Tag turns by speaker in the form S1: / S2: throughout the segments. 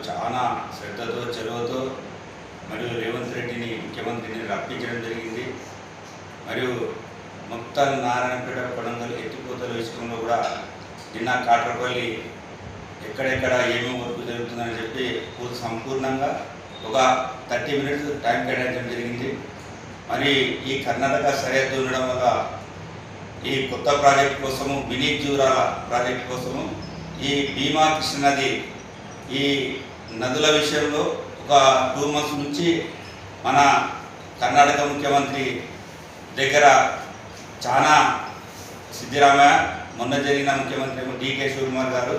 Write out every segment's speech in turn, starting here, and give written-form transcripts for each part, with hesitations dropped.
S1: చాలా శ్రద్ధతో చొరవతో మరియు రేవంత్ రెడ్డిని ముఖ్యమంత్రిని రప్పించడం జరిగింది. మరియు ముక్తాల్ నారాయణపేట కొడంగల్ ఎత్తిపోతల విషయంలో కూడా నిన్న కాట్రపల్లి ఎక్కడెక్కడ ఏమేమి వర్క్ జరుగుతుందని చెప్పి సంపూర్ణంగా ఒక 30 minutes టైం కేటాయించడం జరిగింది. మరి ఈ కర్ణాటక సరిహద్దు ఉండడం వల్ల ఈ కొత్త ప్రాజెక్ట్ కోసము మినీ జూరాల ప్రాజెక్ట్ కోసము ఈ భీమా కృష్ణ నది ఈ నదుల విషయంలో ఒక 2 months నుంచి మన కర్ణాటక ముఖ్యమంత్రి దగ్గర చాలా సిద్ధిరామయ్య, మొన్న జరిగిన ముఖ్యమంత్రి డికే శివకుమార్ గారు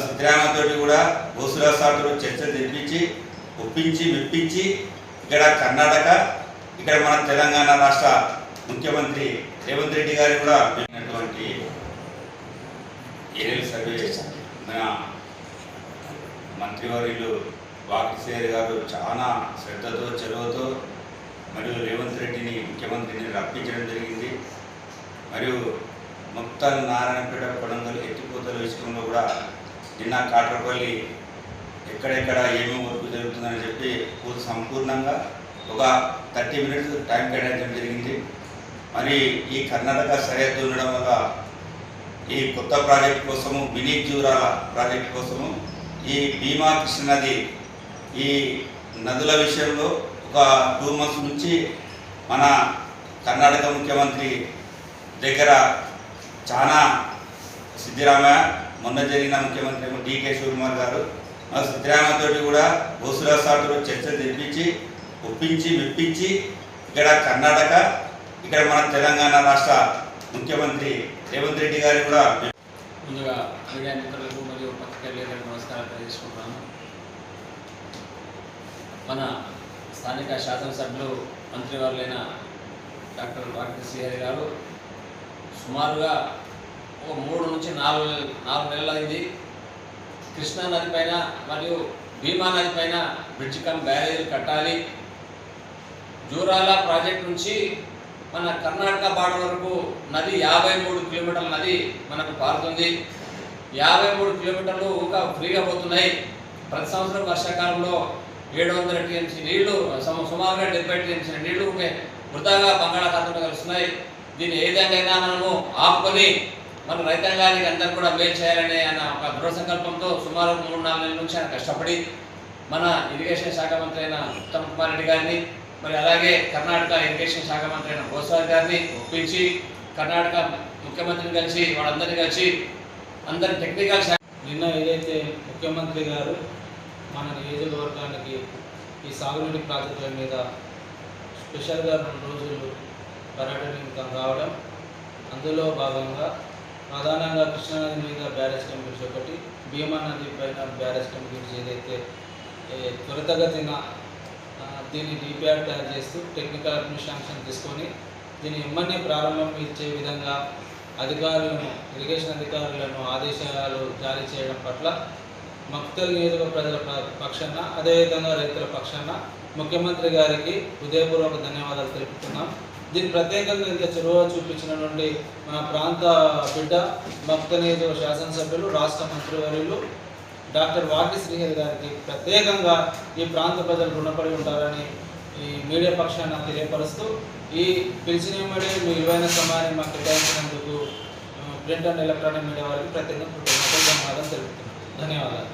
S1: సిద్ధిరామయ్యతో కూడా బోసురా సార్తో చర్చ జరిపించి ఒప్పించి మెప్పించి ఇక్కడ కర్ణాటక ఇక్కడ మన తెలంగాణ రాష్ట్ర ముఖ్యమంత్రి రేవంత్ రెడ్డి గారు కూడా పెట్టినటువంటి ఏరియల్ సర్వే మన మంత్రివర్యులు వాకిసేర్ గారు చాలా శ్రద్ధతో చొరవతో మరియు రేవంత్ రెడ్డిని ముఖ్యమంత్రిని రప్పించడం జరిగింది. మరియు ముక్తాల్ నారాయణపేట కొడంగల్ ఎత్తిపోతల విషయంలో కూడా నిన్న కాట్రపల్లి ఎక్కడెక్కడ ఏమేమి వర్క్ జరుగుతుందని చెప్పి సంపూర్ణంగా ఒక 30 minutes టైం కేటాయించడం జరిగింది. మరి ఈ కర్ణాటక సరిహద్దు ఉండడం వల్ల ఈ కొత్త ప్రాజెక్ట్ కోసము మినీ జూరాల ప్రాజెక్ట్ కోసము ఈ భీమా కృష్ణ నది ఈ నదుల విషయంలో ఒక 2 months నుంచి మన కర్ణాటక ముఖ్యమంత్రి దగ్గర చాలా సిద్ధిరామయ్య, మొన్న జరిగిన ముఖ్యమంత్రి డికే శివకుమార్ గారు సిద్ధిరామయ్యతో కూడా బోసురా సార్తో చర్చ జరిపించి ఒప్పించి మెప్పించి ఇక్కడ కర్ణాటక ఇక్కడ మన తెలంగాణ రాష్ట్ర ముఖ్యమంత్రి రేవంత్ రెడ్డి గారు కూడా
S2: ముందుగా మీడియా మిత్రులకు మరియు పత్రికలకు నమస్కారం తెలియజేసుకుంటున్నాను. మన స్థానిక శాసనసభ్యులు మంత్రివర్యులైన డాక్టర్ వాకిటి శ్రీహరి గారు సుమారుగా ఒక 3 నుంచి 4 నెలలు అయింది కృష్ణా నది పైన మరియు భీమా నది పైన బ్రిడ్జ్ కమ్ బ్యారేజీలు కట్టాలి. జూరాల ప్రాజెక్ట్ నుంచి మన కర్ణాటక బార్డర్ వరకు నది 53 కిలోమీటర్ల నది మనకు పారుతుంది. 53 కిలోమీటర్లు ఇంకా ఫ్రీగా పోతున్నాయి. ప్రతి సంవత్సరం వర్షాకాలంలో 700 TMC నీళ్లు సుమారుగా 70 TMC నీళ్లు వృధాగా బంగాళాఖాతంలో కలుస్తున్నాయి. దీన్ని ఏ విధంగా మనము ఆపుకొని మన రైతాంగానికి అందరూ కూడా మేలు చేయాలనే అన్న ఒక దృఢ సంకల్పంతో సుమారు 3-4 నెలల నుంచి ఆయన కష్టపడి మన ఇరిగేషన్ శాఖ మంత్రి అయిన ఉత్తమ్ కుమార్ రెడ్డి గారిని మరి అలాగే కర్ణాటక ఇరిగేషన్ శాఖ మంత్రి అయిన బోస్వార్ గారిని ఒప్పించి కర్ణాటక ముఖ్యమంత్రిని కలిసి వాళ్ళందరినీ కలిసి అందరి టెక్నికల్
S3: నిన్న ఏదైతే ముఖ్యమంత్రి గారు మన నియోజకవర్గానికి ఈ సాగునీటి ప్రాజెక్టుల మీద స్పెషల్గా 2 రోజులు పర్యటన రావడం, అందులో భాగంగా ప్రధానంగా కృష్ణానది మీద బ్యారేజ్ కంప్లీట్స్ ఒకటి, భీమా నది పైన బ్యారేజ్ కంప్లీట్స్ ఏదైతే త్వరితగతిన దీన్ని డిపిఆర్ తయారు చేస్తూ టెక్నికల్ అడ్మినిస్ట్రేషన్ తీసుకొని దీన్ని ఎమ్మనే ప్రారంభం ఇచ్చే విధంగా అధికారులను ఇరిగేషన్ అధికారులను ఆదేశాలు జారీ చేయడం పట్ల మక్తల్ నియోజకవర్గ ప్రజల పక్షాన అదేవిధంగా రైతుల పక్షాన ముఖ్యమంత్రి గారికి హృదయపూర్వక ధన్యవాదాలు తెలుపుతున్నాం. దీన్ని ప్రత్యేకంగా ఇంత చొరవ చూపించిన నుండి మన ప్రాంత బిడ్డ మక్తల్ నియోజకవర్గ శాసనసభ్యులు రాష్ట్ర మంత్రివర్యులు డాక్టర్ వాకిటి శ్రీహరి గారికి ప్రత్యేకంగా ఈ ప్రాంత ప్రజలు రుణపడి ఉంటారని ఈ మీడియా పక్షాన తెలియపరుస్తూ ఈ పిలిచిన మీడియా మీ విలువైన సమయాన్ని మాకు కేటాయించినందుకు ప్రింట్ అండ్ ఎలక్ట్రానిక్ మీడియా వారికి ప్రత్యేకంగా ధన్యవాదాలు తెలుపుతున్నాను. ధన్యవాదాలు.